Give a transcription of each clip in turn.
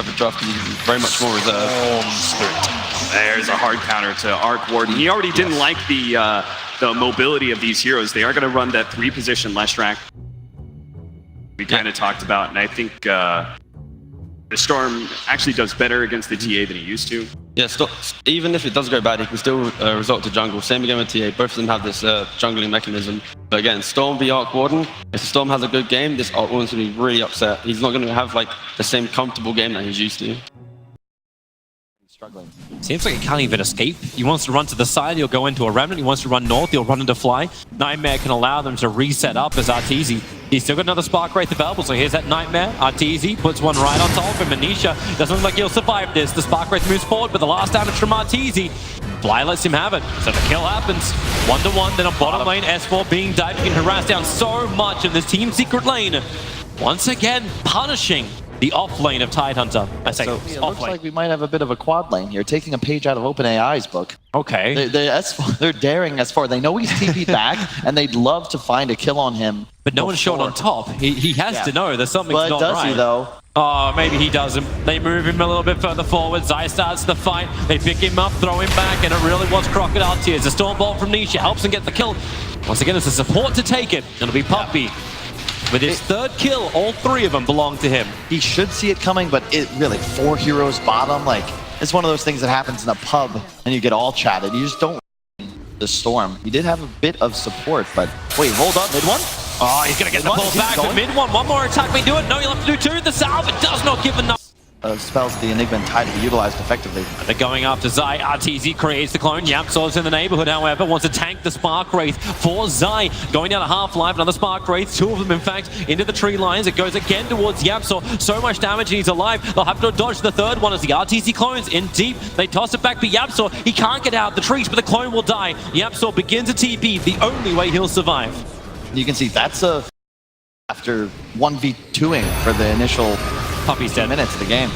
have a draft because he's very much more reserved. There's a hard counter to Arc Warden. He already didn't like the mobility of these heroes. They are going to run that 3-position Leshrac we kind of talked about, and I think the Storm actually does better against the TA than he used to. Yeah, even if it does go bad, he can still resort to jungle. Same again with TA. Both of them have this jungling mechanism. But again, Storm v Arc Warden. If the Storm has a good game, this Arc Warden's going to be really upset. He's not going to have like the same comfortable game that he's used to. Struggling. Seems like he can't even escape. He wants to run to the side, he'll go into a Remnant. He wants to run north, he'll run into Fly. Nightmare can allow them to reset up as Arteezy. He's still got another Spark Wraith available, so here's that Nightmare. Arteezy puts one right on top of him. Anisha doesn't look like he'll survive this. The Spark Wraith moves forward, but the last damage from Arteezy. Fly lets him have it, so the kill happens. 1-1, then on bottom lane, S4 being dived. You can harass down so much in this team secret lane. Once again, punishing the off lane of Tidehunter. I say So it looks like we might have a bit of a quad lane here, taking a page out of OpenAI's book. Okay. They're daring S4. They know he's TP'd back, and they'd love to find a kill on him. But no one's shot on top. He has to know there's something not right. But does he, though? Oh, maybe he doesn't. They move him a little bit further forward. Zai starts the fight. They pick him up, throw him back, and it really was Crocodile Tears. The Storm Bolt from Nisha helps him get the kill. Once again, it's a support to take it. It'll be Puppy. With his third kill, all 3 of them belong to him. He should see it coming, but it really, 4 heroes bottom, like, it's one of those things that happens in a pub, and you get all chatted. You just don't the Storm. He did have a bit of support, but wait, hold up, mid one? Oh, he's gonna get the ball back, but mid one more attack may do it. No, he'll have to do 2. The salve, it does not give enough. Spells the Enigma and Tide to be utilized effectively. They're going after Zai. Arteezy creates the clone. Yapsor's in the neighborhood, however, wants to tank the Spark Wraith for Zai. Going down to half-life, another Spark Wraith, 2 of them, in fact, into the tree lines. It goes again towards Yapsor. So much damage, and he's alive. They'll have to dodge the third one as the Arteezy clones in deep. They toss it back, but Yapsor, he can't get out the trees, but the clone will die. Yapsor begins a TP, the only way he'll survive. You can see that's after 1v2ing for the initial Puppy's dead. minutes of the game.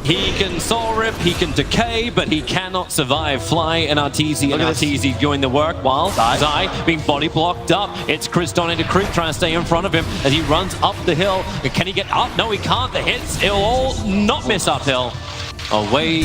He can soul rip, he can decay, but he cannot survive. Fly and Arteezy, and Arteezy doing the work while Zai being body blocked up. It's Chris Donny Creep trying to stay in front of him as he runs up the hill. Can he get up? No, he can't. The hits, it'll all not miss uphill. Away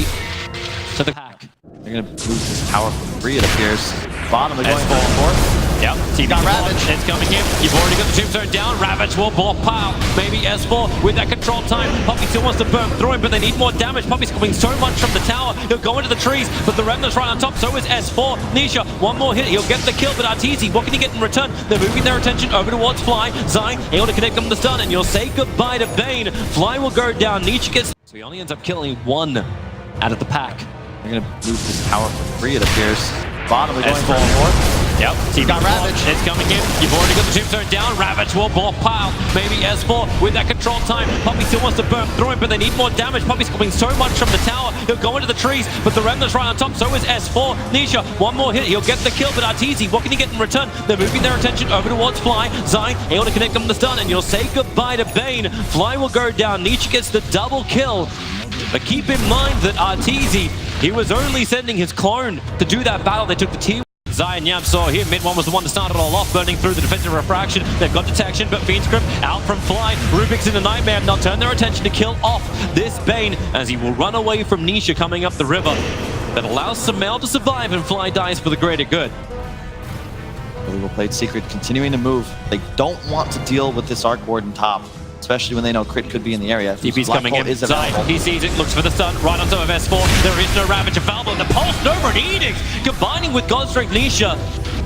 to the pack. They're going to boost this tower for 3, it appears. Bottom, they're going for. Yep, TP got Ravage. It's coming in. You've already got the tombstone down. Ravage will block pow. Maybe S4 with that control time. Puppy still wants to burn through him, but they need more damage. Puppy's coming so much from the tower. He'll go into the trees, but the Remnant's right on top. So is S4. Nisha, one more hit. He'll get the kill, but Arteezy, what can he get in return? They're moving their attention over towards Fly. Zai able to connect them to the stun, and you'll say goodbye to Bane. Fly will go down. Nisha gets. So he only ends up killing 1 out of the pack. They're going to boost this tower for 3, it appears. Bottom, they're going for 4. Yep, TP got Ravage. It's coming in. You've already got the tombstone down. Ravage will block pile. Maybe S4 with that control time. Puppy still wants to burn through him, but they need more damage. Puppy's coming so much from the tower. He'll go into the trees, but the Remnant's right on top. So is S4. Nisha, one more hit. He'll get the kill, but Arteezy, what can he get in return? They're moving their attention over towards Fly. Zai able to connect them to the stun, and you'll say goodbye to Bane. Fly will go down. Nisha gets the double kill. But keep in mind that Arteezy, he was only sending his clone to do that battle. They took the team. Zai and Yapsor here. Mid one was the one to start it all off, burning through the defensive refraction. They've got detection, but Fiend's Grip out from Fly. Rubik's in the Nightmare. They'll turn their attention to kill off this Bane as he will run away from Nisha coming up the river. That allows Sumail to survive, and Fly dies for the greater good. Really well played Secret, continuing to move. They don't want to deal with this Arc Warden top, especially when they know Crit could be in the area. TP's coming in. Zai, he sees it, looks for the stun, right on top of S4. There is no Ravage available. The Pulse, Nova, and Edict combining with God Strength Nisha.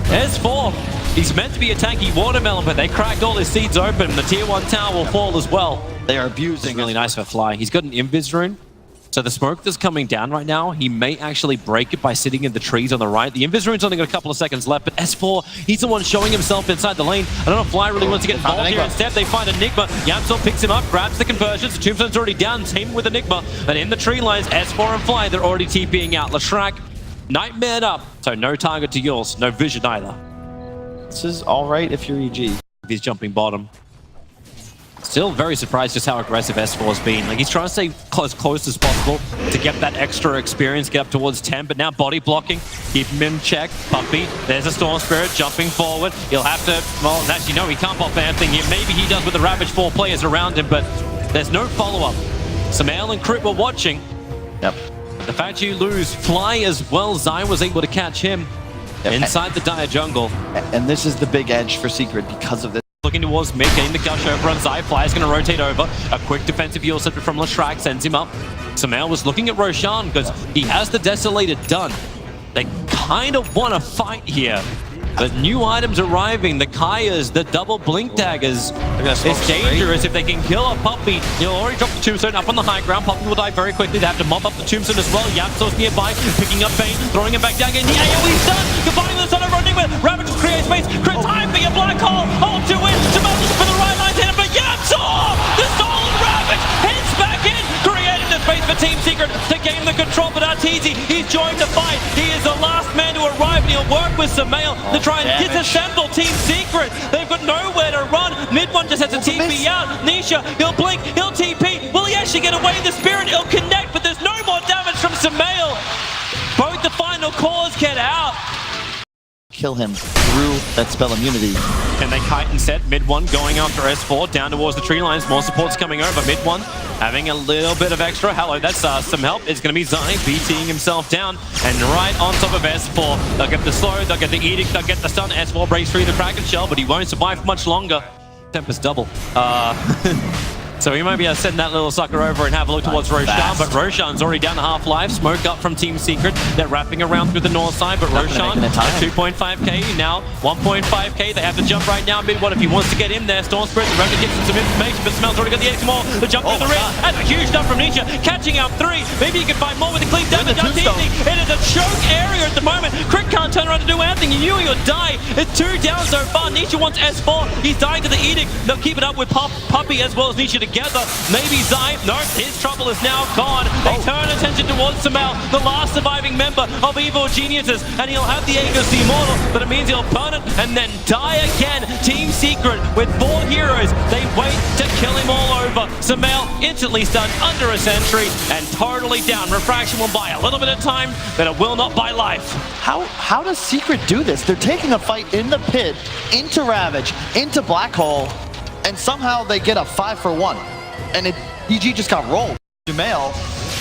S4, he's meant to be a tanky watermelon, but they cracked all his seeds open. The tier 1 tower will fall as well. They are abusing. It's really nice for Fly. He's got an Invis rune. So the smoke that's coming down right now, he may actually break it by sitting in the trees on the right. The Invis rune's only got a couple of seconds left, but S4, he's the one showing himself inside the lane. I don't know if Fly really wants to get involved here. Instead, they find Enigma. Yapsor picks him up, grabs the conversions. The Tombstone's already down, same with Enigma. And in the tree lines, S4 and Fly, they're already TPing out. Leshrac, Nightmare up. So no target to yours, no vision either. This is all right if you're EG. He's jumping bottom. Still very surprised just how aggressive S4 has been. Like, he's trying to stay close as possible to get that extra experience, get up towards 10, but now body blocking, keep him in check. Puppy, there's a Storm Spirit jumping forward. He'll have to, well, actually, no, he can't pop anything here. Maybe he does with the Ravage 4 players around him, but there's no follow-up. Samael and Crit were watching. Yep. But the fact you lose Fly as well, Zai was able to catch him inside the dire jungle. And this is the big edge for Secret because of this. Looking towards mid, getting the gush over on Zai. Fly is going to rotate over. A quick defensive heal set from Leshrac sends him up. Samael was looking at Roshan because he has the Desolator done. They kind of want to fight here. The new items arriving, the Kayas, the double blink daggers. It's dangerous if they can kill a Puppey. He'll already drop the tombstone up on the high ground. Puppey will die very quickly. They have to mop up the tombstone as well. Yapso's nearby, picking up Bane, throwing him back down again. The AoE's done! Combining with the Sun over on Enigma. Ravage creates space. Crit time being a black hole. Hold to win. Jamal looking for the right line to hit him, but Yapso! The stolen Ravage hits back in, creating the space for Team Secret to gain the control. But Arteezy, he's joined the fight. He is the last man to arrive, and he'll work with Samael to try and disassemble Team Secret. They've got nowhere to run. Mid one just has to TP out. Nisha, he'll blink, he'll TP. Will he actually get away with the spirit? He'll connect, but there's no more damage from Samael. Both the final cores get out. Kill him through that spell immunity. And they kite instead. Mid one going after S4 down towards the tree lines. More support's coming over. Mid one having a little bit of extra. Hello, that's some help. It's going to be Zai BTing himself down and right on top of S4. They'll get the slow, they'll get the edict, they'll get the stun. S4 breaks through the Kraken shell, but he won't survive much longer. Tempest double. So we might be able to send that little sucker over and have a look towards Roshan, but Roshan's already down to half-life. Smoke up from Team Secret. They're wrapping around through the north side, but Roshan at 2.5k, now 1.5k. They have to jump right now. Mid one if he wants to get in there. Storm Spirit, the Revenant gives him some information, but Smel's already got the extra more. The jump through the ring, and a huge dump from Nisha, catching out 3. Maybe he can find more with the clean damage. It is a choke area at the moment. Crit can't turn around to do anything. You knew he would die. It's 2 down so far. Nisha wants S4. He's dying to the edict. They'll keep it up with Puppey as well as Nisha together. Maybe Zai, no, his trouble is now gone. They turn attention towards Samael, the last surviving member of Evil Geniuses, and he'll have the Aegis Immortal, but it means he'll burn it and then die again. Team Secret with 4 heroes, they wait to kill him all over. Samael instantly stunned under a sentry and totally down. Refraction will buy a little bit of time, but it will not buy life. How does Secret do this? They're taking a fight in the pit, into Ravage, into Black Hole, and somehow they get a 5-for-1. And EG just got rolled. Samael,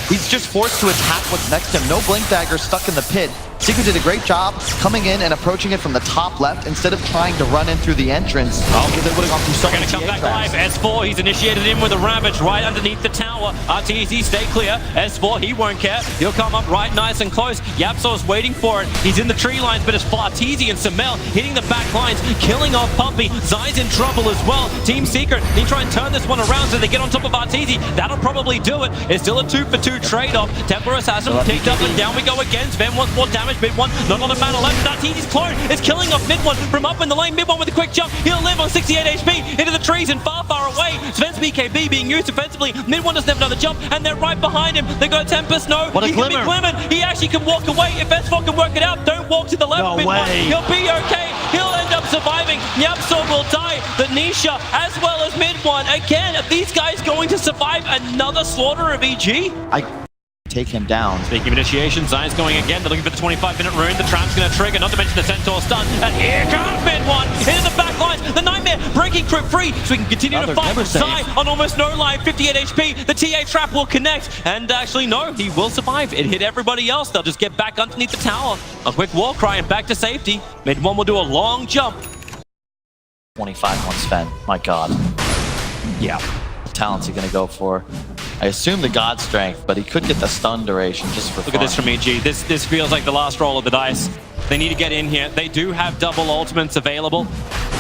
he's just forced to attack what's next to him. No blink dagger stuck in the pit. Secret did a great job coming in and approaching it from the top left instead of trying to run in through the entrance. Because they would have gone through so many come back live. S4, he's initiated in with a Ravage right underneath the tower. RTZ, stay clear. S4, he won't care. He'll come up right nice and close. Yapso's waiting for it. He's in the tree lines, but it's Arteezy and Samael hitting the back lines, killing off Puppey. Zai's in trouble as well. Team Secret, they try and turn this one around so they get on top of Arteezy. That'll probably do it. It's still a 2-for-2 trade-off. Templar Assassin kicked up and down we go again. Sven wants more damage. Mid one, not on a mana left. Arteezy's clone is killing off mid one from up in the lane. Mid one with a quick jump. He'll live on 68 HP into the trees and far away. Sven's BKB being used defensively. Mid one doesn't have another jump, and they're right behind him. They got a Tempest. No, what a he glimmer. can be glimmered. He actually can walk away. If S4 can work it out, don't walk to the left. No mid way. one, he'll be okay. He'll end up surviving. Yapso will die. The Nisha as well as mid one. Again, are these guys going to survive another slaughter of EG? Take him down. Speaking of initiation, Zion's going again. They're looking for the 25-minute rune. The trap's going to trigger, not to mention the Centaur stun. And here comes mid one into the back lines. The Nightmare breaking Crit free so we can continue to fight. Zion on almost no life, 58 HP. The TA trap will connect. And actually, no, he will survive. It hit everybody else. They'll just get back underneath the tower. A quick war cry and back to safety. Mid one will do a long jump. 25 on Sven. My God. Yeah. What talent's he going to go for? I assume the God Strength, but he could get the stun duration just for Look at this from EG. This feels like the last roll of the dice. They need to get in here. They do have double ultimates available.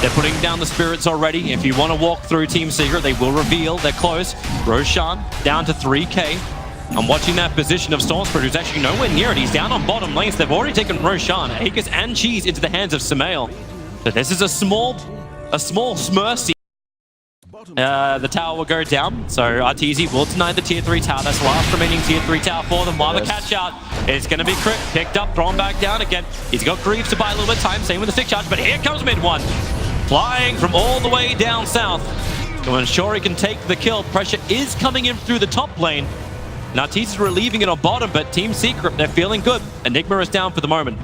They're putting down the spirits already. If you want to walk through Team Secret, they will reveal. They're close. Roshan down to 3k. I'm watching that position of Storm Spirit, who's actually nowhere near it. He's down on bottom lanes. They've already taken Roshan, Aegis, and Cheese into the hands of Samael. So this is a small Smurfy. The tower will go down, so Arteezy will deny the tier 3 tower. That's the last remaining tier 3 tower for them. While the catch out is going to be Crit, picked up, thrown back down again. He's got Greaves to buy a little bit of time, same with the stick charge, but here comes mid one. Flying from all the way down south to ensure he can take the kill. Pressure is coming in through the top lane. Now Arteezy's relieving it on bottom, but Team Secret, they're feeling good. Enigma is down for the moment.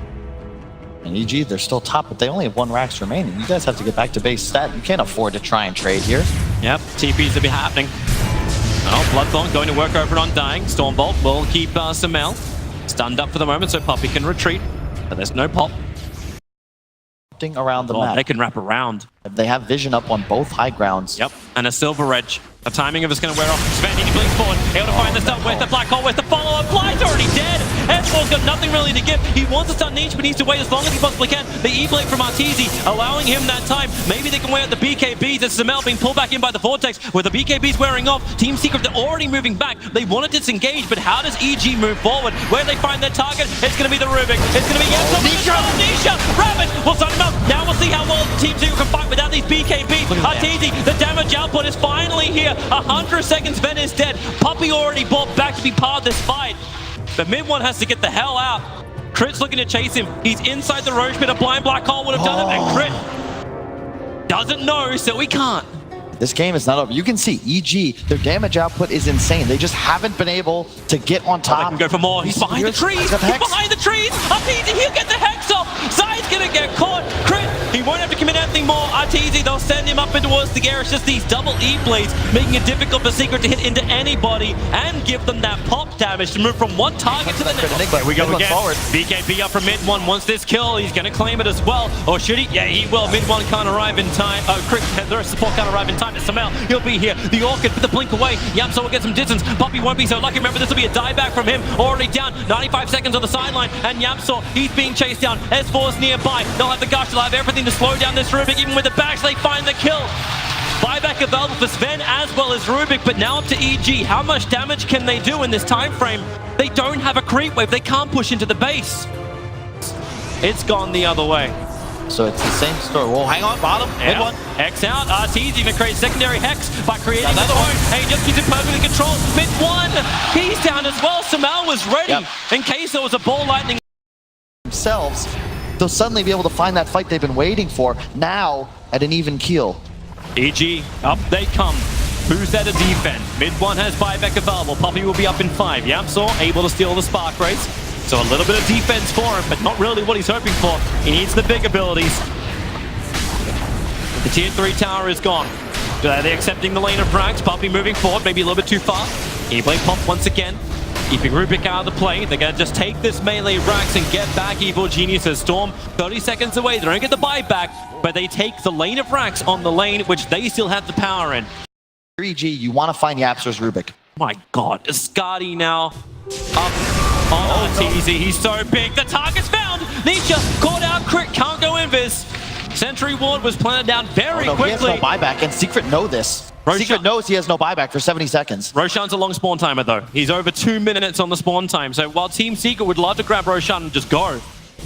And EG, they're still top, but they only have 1 Rax remaining. You guys have to get back to base stat. You can't afford to try and trade here. Yep, TPs will be happening. Oh, Bloodthorn going to work over on Dying. Stormbolt will keep Samel stunned up for the moment so Poppy can retreat. But there's no pop. Around the Oh, map. they can wrap around. They have vision up on both high grounds. Yep, and a Silver Edge. The timing of it's going to wear off. Sven, he blinks forward. Able to find the stun. Where's the black hole? Where's the follow-up? Fly's already dead. S4's got nothing really to give. He wants to stun Niche, but needs to wait as long as he possibly can. The E-Blade from Arteezy allowing him that time. Maybe they can wear out the BKBs. It's Samel being pulled back in by the Vortex. With the BKBs wearing off, Team Secret, they're already moving back. They want to disengage, but how does EG move forward? Where they find their target? It's going to be the Rubik. It's going to be Nisha. Ravage will stun him up. Now we'll see how well Team Secret can fight without these BKBs. Arteezy, the damage output is finally here. 100 seconds, Ven is dead. Poppy already bought back to be part of this fight. But mid one has to get the hell out. Crit's looking to chase him. He's inside the Roche pit. A blind black hole would have done it, and Crit doesn't know, so he can't. This game is not over. You can see EG, their damage output is insane. They just haven't been able to get on top. They can go for more. He's behind the trees. He's behind the trees. Arteezy, he'll get the Hex off. Zai's gonna get caught. Crit, he won't have to commit anything more. Arteezy, they'll send him up in towards the air. It's just these double E-blades, making it difficult for Secret to hit into anybody and give them that pop damage to move from one target to the next. Here we go again. Forward. BKB up from mid one. Wants this kill. He's gonna claim it as well. Or should he? Yeah, he will. Mid one can't arrive in time. Crit, the support can't arrive in time. It's Samel. He'll be here. The Orchid with the blink away. Yamso will get some distance. Poppy won't be so lucky. Remember, this will be a dieback from him. Already down. 95 seconds on the sideline. And Yamso, he's being chased down. S4's nearby. They'll have the gush. They'll have everything to slow down this Rubik. Even with the bash, they find the kill. Buyback available for Sven as well as Rubik. But now up to EG. How much damage can they do in this time frame? They don't have a creep wave. They can't push into the base. It's gone the other way. So it's the same story. Well, hang on, bottom, mid one. Hex out. Arteezy even creates secondary Hex by creating another one. Hey, he just keeps it perfectly controlled. Mid one. He's down as well. Samel was ready in case there was a ball lightning. Themselves, they'll suddenly be able to find that fight they've been waiting for now at an even keel. EG, up they come. Who's there to defend? Mid one has buyback available. Poppy will be up in 5. Yamso able to steal the Spark Race. So a little bit of defense for him, but not really what he's hoping for. He needs the big abilities. The tier 3 tower is gone. Are they accepting the lane of Brax? Poppy moving forward, maybe a little bit too far. E-Blade pop once again. Keeping Rubik out of the play. They're going to just take this melee Brax and get back Evil Geniuses. Storm 30 seconds away. They don't get the buyback, but they take the lane of Brax on the lane, which they still have the power in. 3G, you want to find Yapster's Rubik. My God, Escati now up on Arteezy. He's so big. The target's found. Nisha caught out. Crit can't go invis. Sentry Ward was planted down very quickly. He has no buyback, and Secret know this. Secret knows he has no buyback for 70 seconds. Roshan's a long spawn timer, though. He's over 2 minutes on the spawn time. So while Team Secret would love to grab Roshan and just go,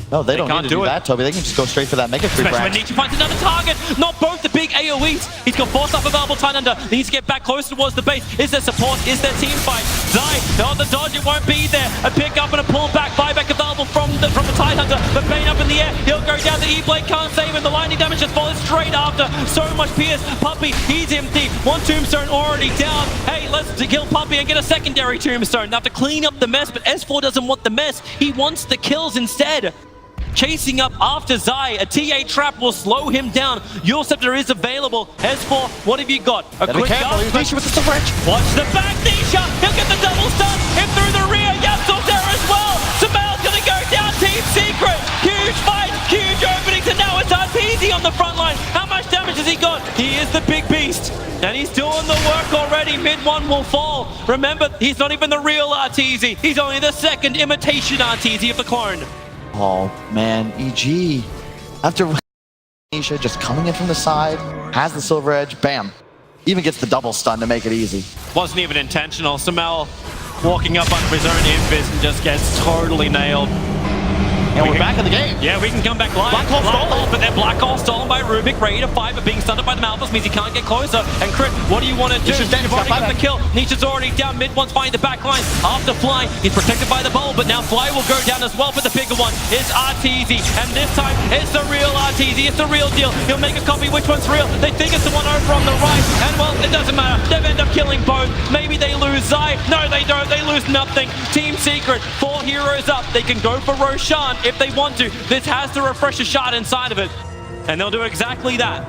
no, they don't need to do that, Toby. They can just go straight for that Mega Creep. Especially when Nietzsche finds another target. Not both the big AoEs. He's got 4 stuff available. Tidehunter needs to get back close towards the base. Is there support? Is there team fight? Zai, on the dodge, it won't be there. A pick up and a pull back. Buyback available from the Tidehunter. But Bane up in the air. He'll go down. The E-Blade can't save him. The lightning damage just follows straight after. So much Pierce. Puppy, he's empty. One tombstone already down. Hey, let's kill Puppy and get a secondary tombstone. They have to clean up the mess, but S4 doesn't want the mess. He wants the kills instead. Chasing up after Zai. A TA trap will slow him down. Your Scepter is available. S4, what have you got? A quick guard. Nisha with the Silver Edge. Watch the back, Nisha. He'll get the double stun. Him through the rear. Yapsel's there as well. Samel's going to go down. Team Secret. Huge fight. Huge openings. And now it's Arteezy on the front line. How much damage has he got? He is the big beast. And he's doing the work already. Mid one will fall. Remember, he's not even the real Arteezy. He's only the second imitation Arteezy of the clone. Oh man, EG. After Nisha just coming in from the side, has the Silver Edge, bam. Even gets the double stun to make it easy. Wasn't even intentional. Samel walking up under his own invis and just gets totally nailed. And we're back in the game. Yeah, we can come back live. Black hole stolen. But then Black hole stolen by Rubik. Ready to fight, but being stunned by the Malphus means he can't get closer. And Crit, what do you want to do? You've already got the kill. Nietzsche's already down. Mid one's finding the back line. After Fly, he's protected by the bubble, but now Fly will go down as well. But the bigger one is Arteezy. And this time, it's the real Arteezy. It's the real deal. He'll make a copy. Which one's real? They think it's the one over on the right. And well, it doesn't matter. They've ended up killing both. Maybe they lose Zai. No, they don't. They lose nothing. Team Secret, 4 heroes up. They can go for Roshan if they want to. This has to refresh a shot inside of it. And they'll do exactly that.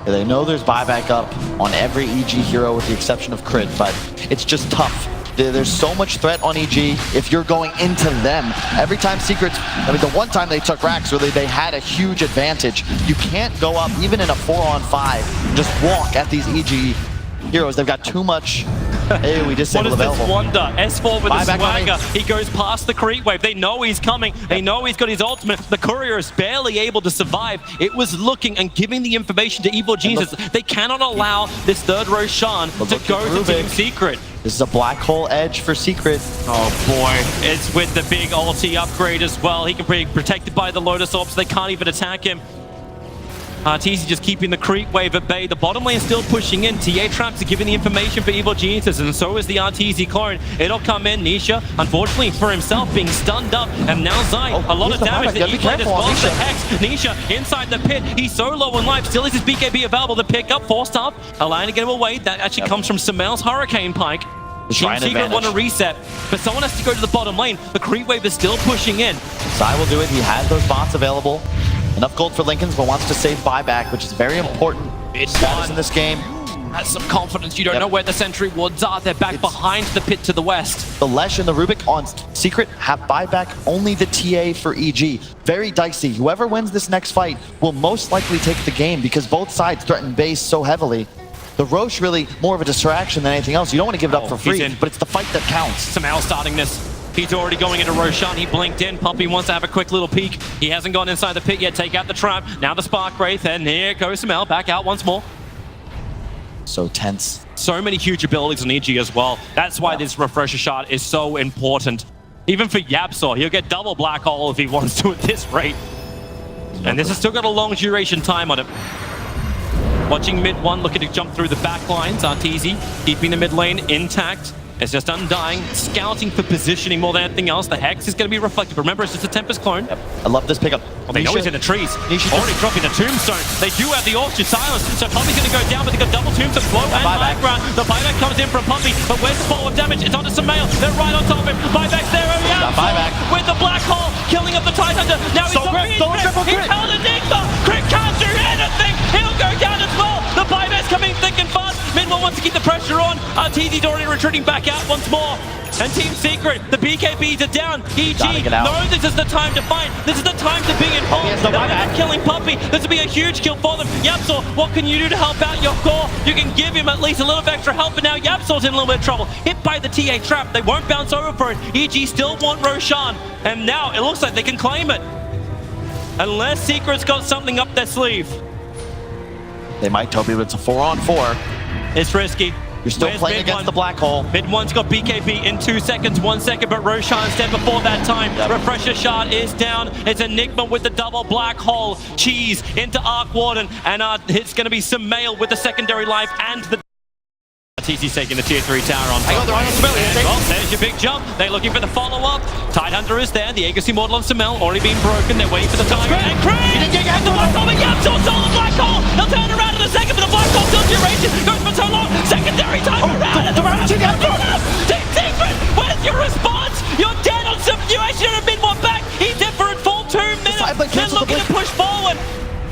They know there's buyback up on every EG hero with the exception of Crit, but it's just tough. There's so much threat on EG if you're going into them. Every time Secrets, I mean, the one time they took Rax, really, they had a huge advantage. You can't go up, even in a 4-on-5, and just walk at these EG heroes. They've got too much AoE disable What is available. this wonder? S4 with the Buyback swagger. coming. He goes past the creep wave. They know he's coming. They know he's got his ultimate. The courier is barely able to survive. It was looking and giving the information to Evil Genius. They cannot allow this third Roshan to go to Team Secret. This is a black hole edge for Secret. Oh boy, it's with the big ulti upgrade as well. He can be protected by the Lotus Orb, so they can't even attack him. TZ just keeping the creep wave at bay. The bottom lane still pushing in. TA traps are giving the information for Evil Geniuses, and so is the RTZ clone. It'll come in. Nisha, unfortunately for himself, being stunned up, and now Zai, a lot of damage. The E-Blade as well as the Hex. Nisha inside the pit. He's so low on life. Still is his BKB available to pick up. Forced up, allowing to get him away. That actually comes from Samel's Hurricane Pike. Team Secret want to reset, but someone has to go to the bottom lane. The creep wave is still pushing in. Zai will do it. He has those bots available. Enough gold for Lincolns, but wants to save buyback, which is very important status in this game. Has some confidence. You don't know where the sentry wards are. They're back behind the pit to the west. The Lesh and the Rubik on Secret have buyback, only the TA for EG. Very dicey. Whoever wins this next fight will most likely take the game because both sides threaten base so heavily. The Roche really more of a distraction than anything else. You don't want to give it up for free, but it's the fight that counts. Somehow starting this. He's already going into Roshan. He blinked in. Puppy wants to have a quick little peek. He hasn't gone inside the pit yet. Take out the trap. Now the Spark Wraith, and here goes Samel back out once more. So tense. So many huge abilities on EG as well. That's why this refresher shot is so important. Even for Yapsaw, he'll get double black hole if he wants to at this rate. And this has still got a long duration time on it. Watching mid one, looking to jump through the back lines. RTZ keeping the mid lane intact. It's just Undying, scouting for positioning more than anything else. The Hex is going to be reflective. Remember, it's just a Tempest clone. I love this pickup. Well, they know he's in the trees. Already dropping the Tombstone. They do have the Orchard Silence, so Puppy's going to go down, but they got double Tombstone, Flow and high ground. The buyback comes in from Puppy, but where's the follow-up damage? It's onto Samael. They're right on top of him. Buyback's there. Oh, yeah. Buyback with the Black Hole, killing up the Tidehunter. Now he's He's held Enigma. Crit can't do anything. He'll go down as well. The buyback's coming thick and fast. Midwell wants to keep the pressure on. TZ's already retreating back out once more. And Team Secret, the BKBs are down. EG, no, this is the time to fight. This is the time to be involved. They're killing Puppy. This will be a huge kill for them. Yapsaw, what can you do to help out your core? You can give him at least a little bit extra help, but now Yapsaw's in a little bit of trouble. Hit by the TA trap. They won't bounce over for it. EG still want Roshan. And now it looks like they can claim it. Unless Secret's got something up their sleeve. They might, Toby, but it's a 4-on-4. It's risky. You're still playing against the black hole. Mid one's got BKB in 2 seconds, 1 second, but Roshan's dead before that time. Refresher shard is down. It's Enigma with the double black hole. Cheese into Arc Warden, and it's going to be Samael with the secondary life and the TC's taking the tier 3 tower on top. Well, there's your big jump. They're looking for the follow-up. Tidehunter is there. The Aegis Immortal on Samel already being broken. They're waiting for the target. And Craig! The black hole, but Yapsaw saw the black hole. He'll turn around in a second, but the black hole still duration. Goes for so long. Secondary time around. Team Secret, where's your response? You're dead on subduation and mid one back. He's dead for a full 2 minutes. They're looking to push forward.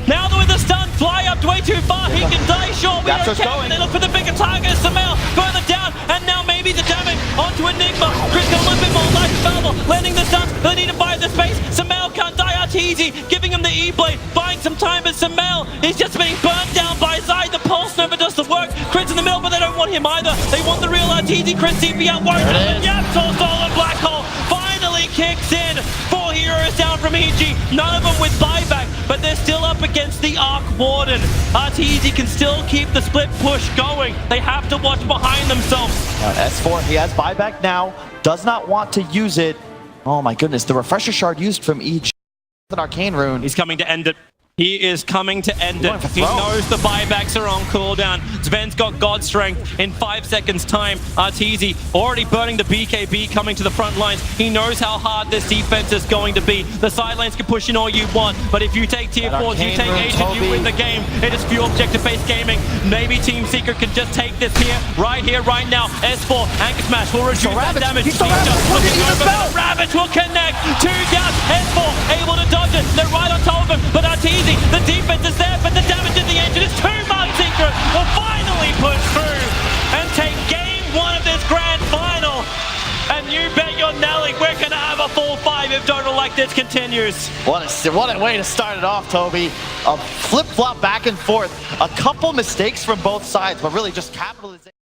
Now they're with the stun, fly up way too far, he can die short, we don't care. They look for the bigger target, Samel further down, and now maybe the damage onto Enigma. Chris got a little bit more life available, landing the stuns, they need to buy the space. Samel can't die out easy, giving him the E-Blade, buying some time, but Samel is just being burned down by Zai. The Pulse Nova does the work, Chris in the middle, but they don't want him either. They want the real RTZ, Chris CP out, worried about Yapsaw stolen Black Hole, finally kicks in. 4 heroes down from EG, none of them with buyback, but they're still up against the Arc Warden. RTZ can still keep the split push going. They have to watch behind themselves. S4, he has buyback now, does not want to use it. Oh my goodness, the refresher shard used from EG. An arcane rune. He's coming to end it. He is coming to end it. He knows the buybacks are on cooldown. Sven's got God Strength in 5 seconds time. RTZ already burning the BKB, coming to the front lines. He knows how hard this defense is going to be. The side lanes can push in all you want, but if you take tier 4s, you take Asian, you win the game. It is few objective-based gaming. Maybe Team Secret can just take this here, right now. S4, Anchor Smash will reduce that damage. He's just looking over the Rabbit. Ravage will connect. 2 down. S4 able to dodge it. They're right on top of him, but that's easy. The defense is there, but the damage at the engine is too much. Secret will finally push through and take game 1 of this grand final. And you bet your Nelly we're going to have a full 5 if Total like this continues. What a way to start it off, Toby. A flip-flop back and forth. A couple mistakes from both sides, but really just capitalization.